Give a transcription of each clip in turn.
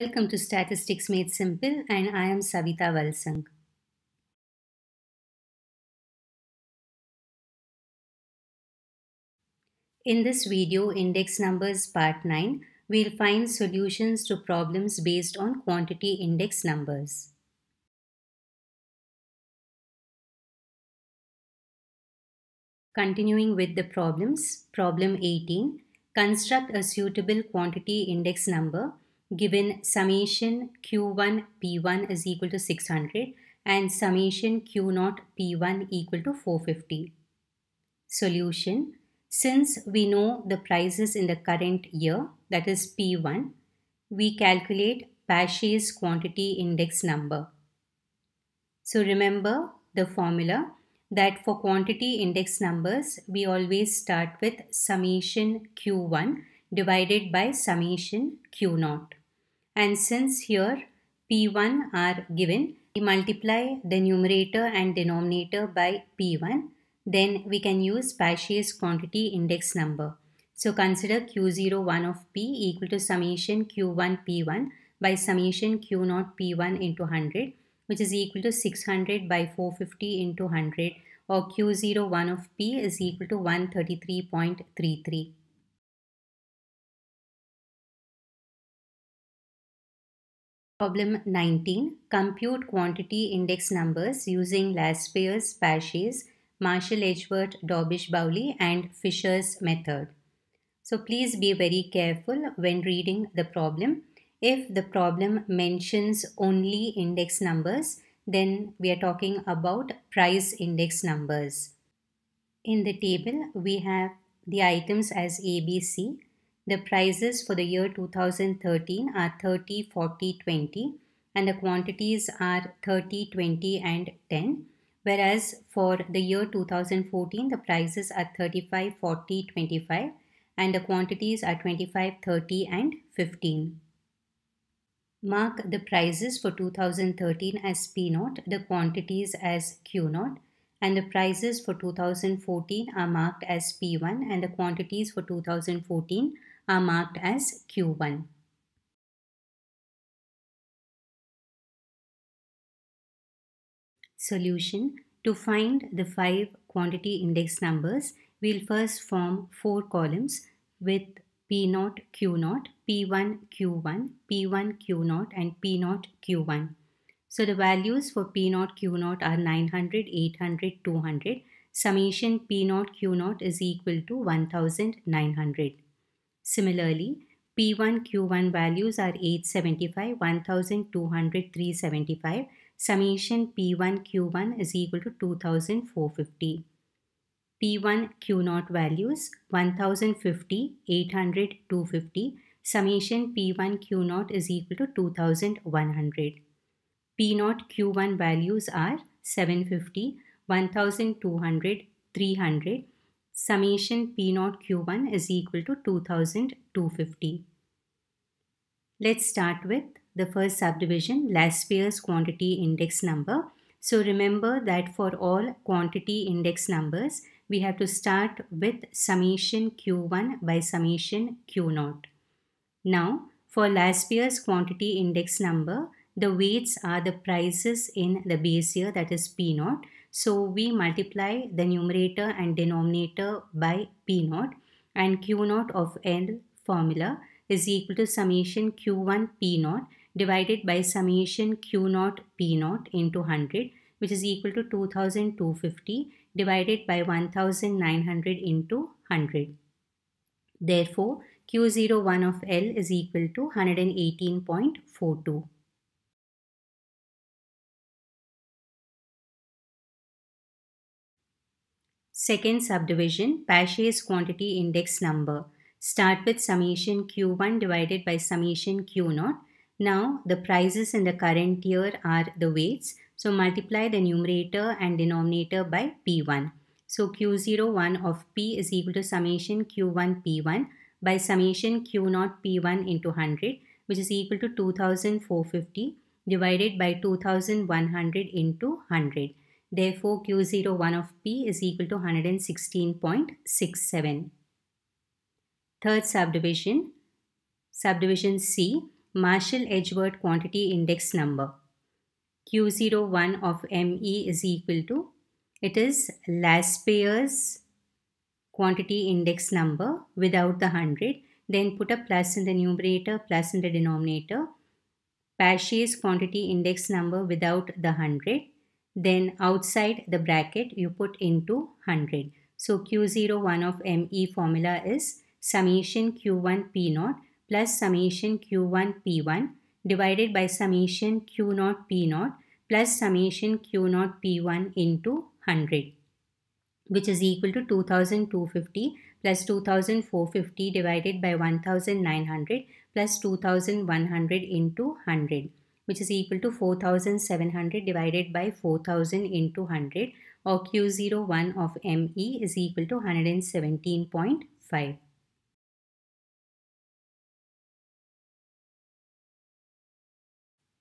Welcome to Statistics Made Simple, and I am Savita Valsang. In this video, Index Numbers Part 9, we'll find solutions to problems based on quantity index numbers. Continuing with the problems, Problem 18, construct a suitable quantity index number given summation Q1 P1 is equal to 600 and summation Q0 P1 equal to 450. Solution. Since we know the prices in the current year, that is P1, we calculate Paget's quantity index number. So remember the formula that for quantity index numbers, we always start with summation Q1 divided by summation Q0. And since here P1 are given, we multiply the numerator and denominator by P1. Then we can use Paget's quantity index number. So consider Q01 of P equal to summation Q1 P1 by summation Q0 P1 into 100, which is equal to 600 by 450 into 100, or Q01 of P is equal to 133.33. Problem 19. Compute quantity index numbers using Laspeyres, Paget's, Marshall-Edgeworth, Dobbish-Bowley and Fisher's method. So please be very careful when reading the problem. If the problem mentions only index numbers, then we are talking about price index numbers. In the table, we have the items as A, B, C. The prices for the year 2013 are 30, 40, 20 and the quantities are 30, 20 and 10. Whereas for the year 2014, the prices are 35, 40, 25 and the quantities are 25, 30 and 15. Mark the prices for 2013 as P0, the quantities as Q0 and the prices for 2014 are marked as P1 and the quantities for 2014 are marked as Q1. Solution. To find the 5 quantity index numbers, we'll first form 4 columns with P0, Q0, P1, Q1, P1, Q0 and P0, Q1. So the values for P0, Q0 are 900, 800, 200. Summation P0, Q0 is equal to 1900. Similarly, P1, Q1 values are 875, 1200, 375. Summation P1, Q1 is equal to 2450. P1, Q0 values 1050, 800, 250. Summation P1, Q0 is equal to 2100. P0, Q1 values are 750, 1200, 300. Summation P0, Q1 is equal to 2250. Let's start with the first subdivision, Laspeyres quantity index number. So remember that for all quantity index numbers, we have to start with summation Q1 by summation Q0. Now, for Laspeyres quantity index number, the weights are the prices in the base year, that is P0. So we multiply the numerator and denominator by P0 and Q0 of L formula is equal to summation Q1 P0 divided by summation Q0 P0 into 100, which is equal to 2250 divided by 1900 into 100. Therefore, Q01 of L is equal to 118.42. Second subdivision, Paget's quantity index number. Start with summation Q1 divided by summation Q0. Now, the prices in the current year are the weights. So, multiply the numerator and denominator by P1. So, Q01 of P is equal to summation Q1 P1 by summation Q0 P1 into 100, which is equal to 2450 divided by 2100 into 100. Therefore, Q01 of P is equal to 116.67. Third subdivision, subdivision C, Marshall-Edgeworth quantity index number. Q01 of ME is equal to, it is Laspeyres quantity index number without the 100. Then put a plus in the numerator, plus in the denominator. Pachet's quantity index number without the 100. Then outside the bracket you put into 100. So Q01 of ME formula is summation Q1 P0 plus summation Q1 P1 divided by summation Q0 P0 plus summation Q0 P1 into 100, which is equal to 2250 plus 2450 divided by 1900 plus 2100 into 100, which is equal to 4700 divided by 4000 into 100, or Q01 of ME is equal to 117.5.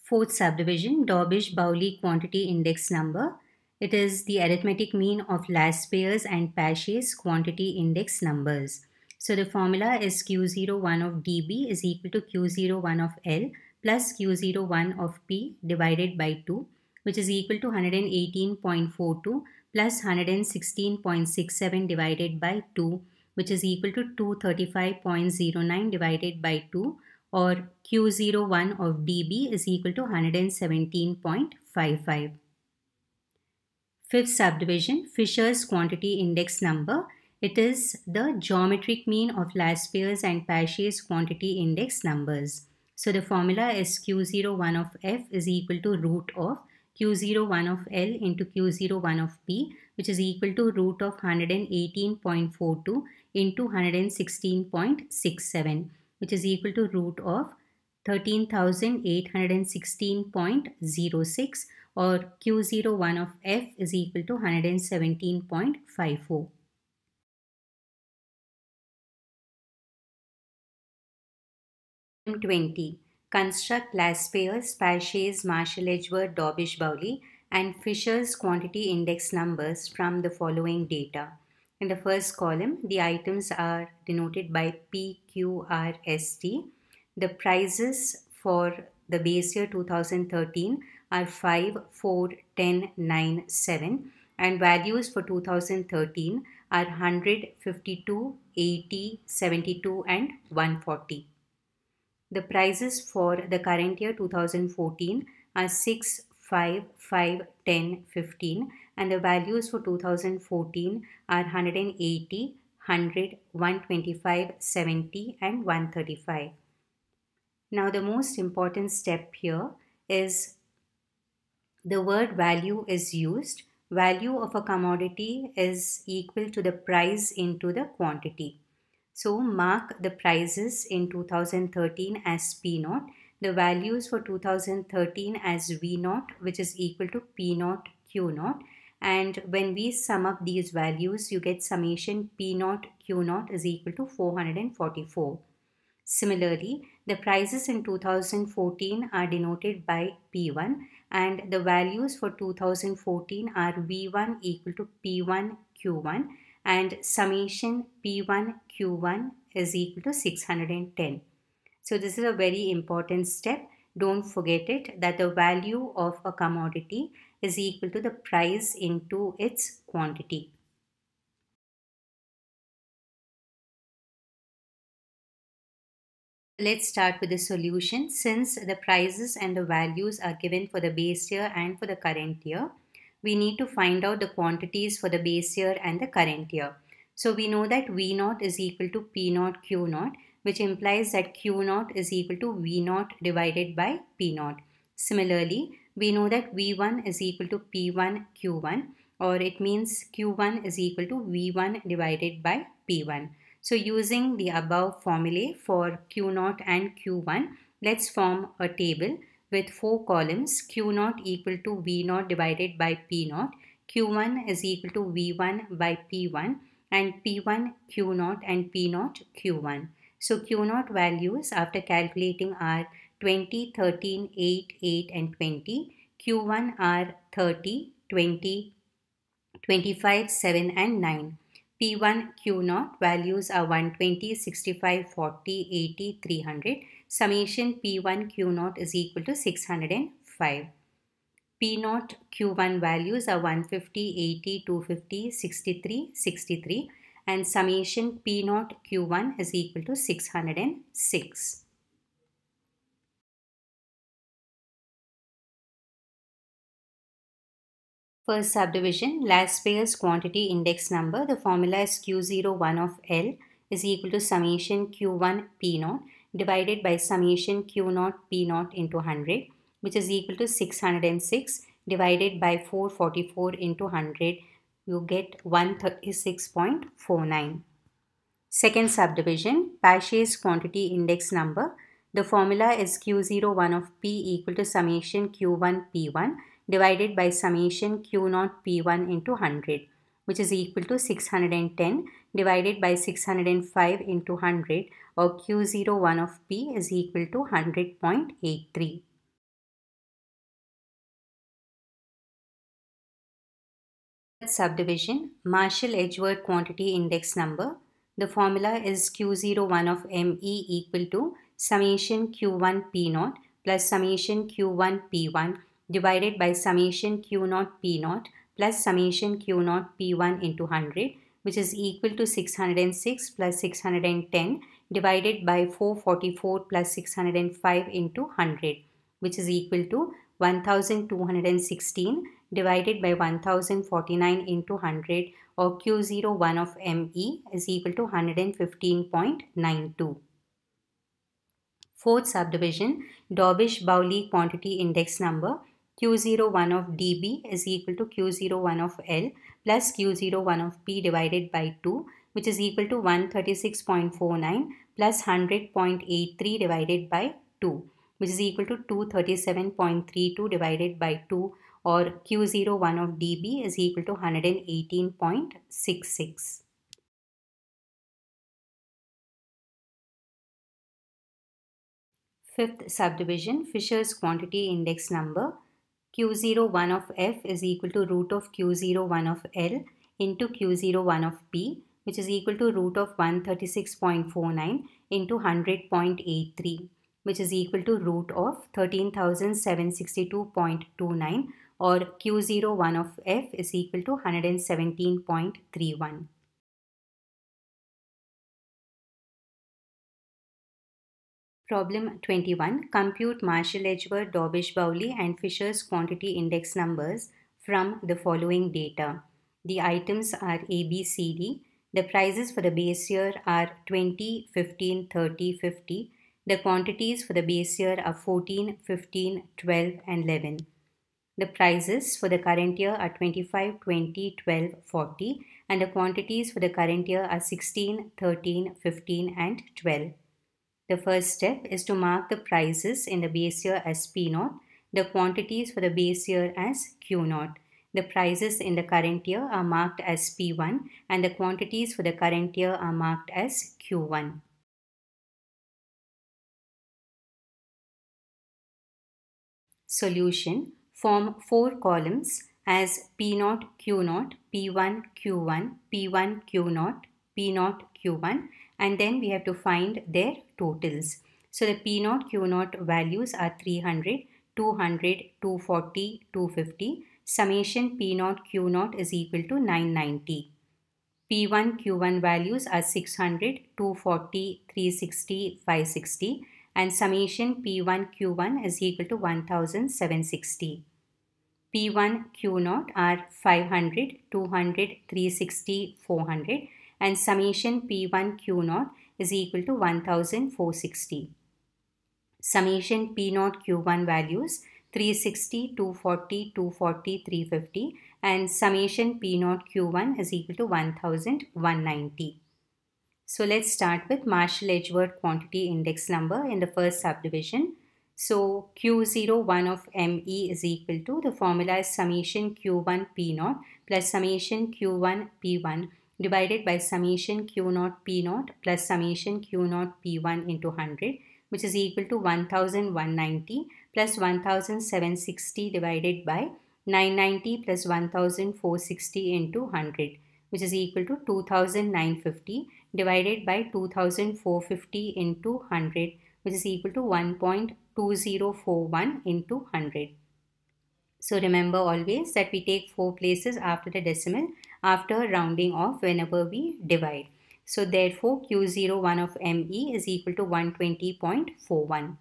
Fourth subdivision, Dobbish-Bowley quantity index number. It is the arithmetic mean of Laspeyres and Pachet's quantity index numbers. So the formula is Q01 of dB is equal to Q01 of L plus Q01 of P divided by 2, which is equal to 118.42 plus 116.67 divided by 2, which is equal to 235.09 divided by 2, or Q01 of dB is equal to 117.55. Fifth subdivision, Fisher's quantity index number. It is the geometric mean of Laspeyres and Pachet's quantity index numbers. So the formula is Q01 of F is equal to root of Q01 of L into Q01 of P, which is equal to root of 118.42 into 116.67, which is equal to root of 13,816.06, or Q01 of F is equal to 117.54. Problem 20. Construct Laspeyres, Pachet's, Marshall-Edgeworth, Dobbish-Bowley and Fisher's quantity index numbers from the following data. In the first column, the items are denoted by PQRST. The prices for the base year 2013 are 5, 4, 10, 9, 7, and values for 2013 are 100, 52, 80, 72 and 140. The prices for the current year 2014 are 6, 5, 5, 10, 15, and the values for 2014 are 180, 100, 125, 70 and 135. Now the most important step here is the word value is used. Value of a commodity is equal to the price into the quantity. So mark the prices in 2013 as P0, the values for 2013 as V0, which is equal to P0 Q0, and when we sum up these values you get summation P0 Q0 is equal to 444. Similarly, the prices in 2014 are denoted by P1 and the values for 2014 are V1 equal to P1 Q1 and summation P1 Q1 is equal to 610. So this is a very important step. Don't forget it, that the value of a commodity is equal to the price into its quantity. Let's start with the solution. Since the prices and the values are given for the base year and for the current year, we need to find out the quantities for the base year and the current year. So we know that V0 is equal to P0 Q0, which implies that Q0 is equal to V0 divided by P0. Similarly, we know that V1 is equal to P1 Q1, or it means Q1 is equal to V1 divided by P1. So using the above formulae for Q0 and Q1, let's form a table with 4 columns. Q0 equal to V0 divided by P0, Q1 is equal to V1 by P1, and P1 Q0 and P0 Q1. So Q0 values after calculating are 20, 13, 8, 8 and 20. Q1 are 30, 20, 25, 7 and 9. P1 Q naught values are 120, 65, 40, 80, 300. Summation P1 Q naught is equal to 605. P naught Q1 values are 150, 80, 250, 63, 63, and summation P naught Q1 is equal to 606. First subdivision, last payer's quantity index number. The formula is Q01 of L is equal to summation Q1 P naught divided by summation Q naught P naught into 100, which is equal to 606 divided by 444 into 100. You get 136.49. Second subdivision, purchase quantity index number. The formula is Q01 of P equal to summation Q1 P1 divided by summation Q0 P1 into 100, which is equal to 610 divided by 605 into 100, or Q01 of P is equal to 100.83. Subdivision, Marshall-Edgeworth quantity index number. The formula is Q01 of ME equal to summation Q1 P0 plus summation Q1 P1 divided by summation Q0 P0 plus summation Q0 P1 into 100, which is equal to 606 plus 610 divided by 444 plus 605 into 100, which is equal to 1216 divided by 1049 into 100, or Q01 of ME is equal to 115.92. Fourth subdivision, Dobbish-Bowley quantity index number. Q01 of DB is equal to Q01 of L plus Q01 of P divided by 2, which is equal to 136.49 plus 100.83 divided by 2, which is equal to 237.32 divided by 2, or Q01 of DB is equal to 118.66. Fifth subdivision, Fisher's quantity index number. Q01 of F is equal to root of Q01 of L into Q01 of P, which is equal to root of 136.49 into 100.83, which is equal to root of 13,762.29, or Q01 of F is equal to 117.31. Problem 21. Compute Marshall-Edgeworth, Dobbish-Bowley and Fisher's quantity index numbers from the following data. The items are A, B, C, D. The prices for the base year are 20, 15, 30, 50. The quantities for the base year are 14, 15, 12 and 11. The prices for the current year are 25, 20, 12, 40, and the quantities for the current year are 16, 13, 15 and 12. The first step is to mark the prices in the base year as P0, the quantities for the base year as Q0. The prices in the current year are marked as P1 and the quantities for the current year are marked as Q1. Solution. Form 4 columns as P0, Q0, P1, Q1, P1, Q0, P0, Q1, and then we have to find their totals. So the P0, Q0 values are 300, 200, 240, 250. Summation P0, Q0 is equal to 990. P1, Q1 values are 600, 240, 360, 560, and summation P1, Q1 is equal to 1760. P1, Q0 are 500, 200, 360, 400, and summation P1 Q0 is equal to 1460. Summation P0 Q1 values 360, 240, 240, 350, and summation P0 Q1 is equal to 1190. So let's start with Marshall-Edgeworth quantity index number in the first subdivision. So Q01 of ME is equal to, the formula is summation Q1 P0 plus summation Q1 P1 divided by summation Q0 P0 plus summation Q0 P1 into 100, which is equal to 1190 plus 1760 divided by 990 plus 1460 into 100, which is equal to 2950 divided by 2450 into 100, which is equal to 1.2041 into 100. So remember always that we take 4 places after the decimal after rounding off whenever we divide. So therefore Q01 of ME is equal to 120.41.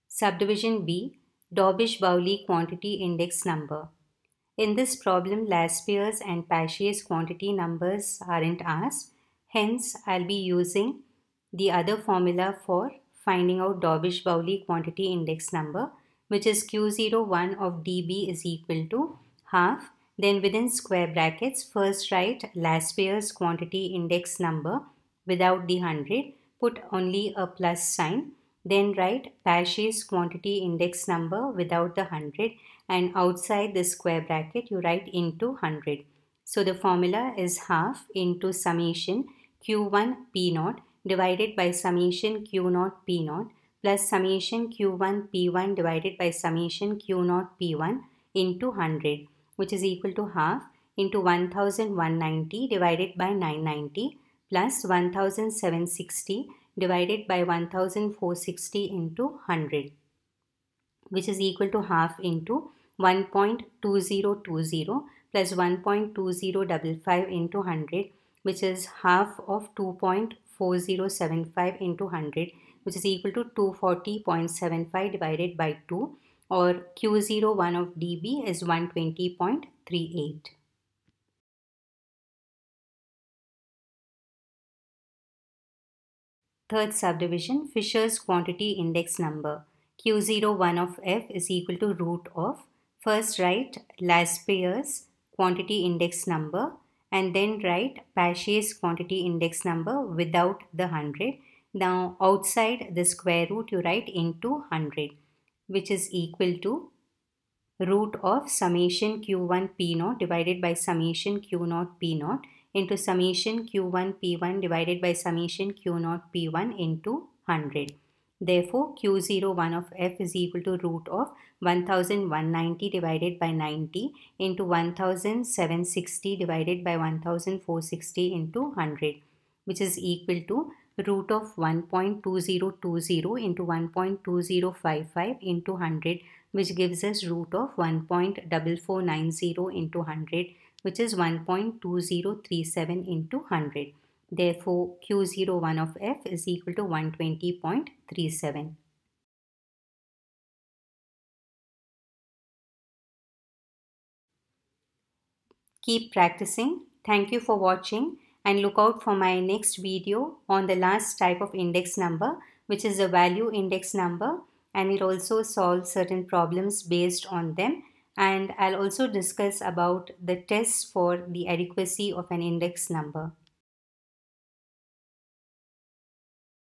Subdivision B, Dobbish-Bowley quantity index number. In this problem, Laspeyres and Pachet's quantity numbers aren't asked. Hence, I'll be using the other formula for finding out Dobbish-Bowley quantity index number, which is Q01 of dB is equal to half. Then within square brackets, first write Laspeyres quantity index number without the 100. Put only a plus sign. Then write Pachet's quantity index number without the 100, and outside the square bracket you write into 100. So the formula is half into summation Q1 P0 divided by summation Q0 P0 plus summation Q1 P1 divided by summation Q0 P1 into 100, which is equal to half into 1190 divided by 990 plus 1760 divided by 1460 into 100, which is equal to half into 1.2020 plus 1.2055 into 100, which is half of 2.4075 into 100, which is equal to 240.75 divided by 2, or Q01 of dB is 120.38. Third subdivision, Fisher's quantity index number. Q01 of F is equal to root of, first write Laspeyres quantity index number and then write Pachet's quantity index number without the 100. Now outside the square root you write into 100, which is equal to root of summation Q1 P0 divided by summation Q0 P0 into summation Q1 P1 divided by summation Q0 P1 into 100. Therefore, Q01 of F is equal to root of 1190 divided by 90 into 1760 divided by 1460 into 100, which is equal to root of 1.2020 into 1.2055 into 100, which gives us root of 1.4490 into 100, which is 1.2037 into 100. Therefore, Q01 of F is equal to 120.37. Keep practicing. Thank you for watching, and look out for my next video on the last type of index number, which is the value index number, and it also solves certain problems based on them. And I'll also discuss about the tests for the adequacy of an index number.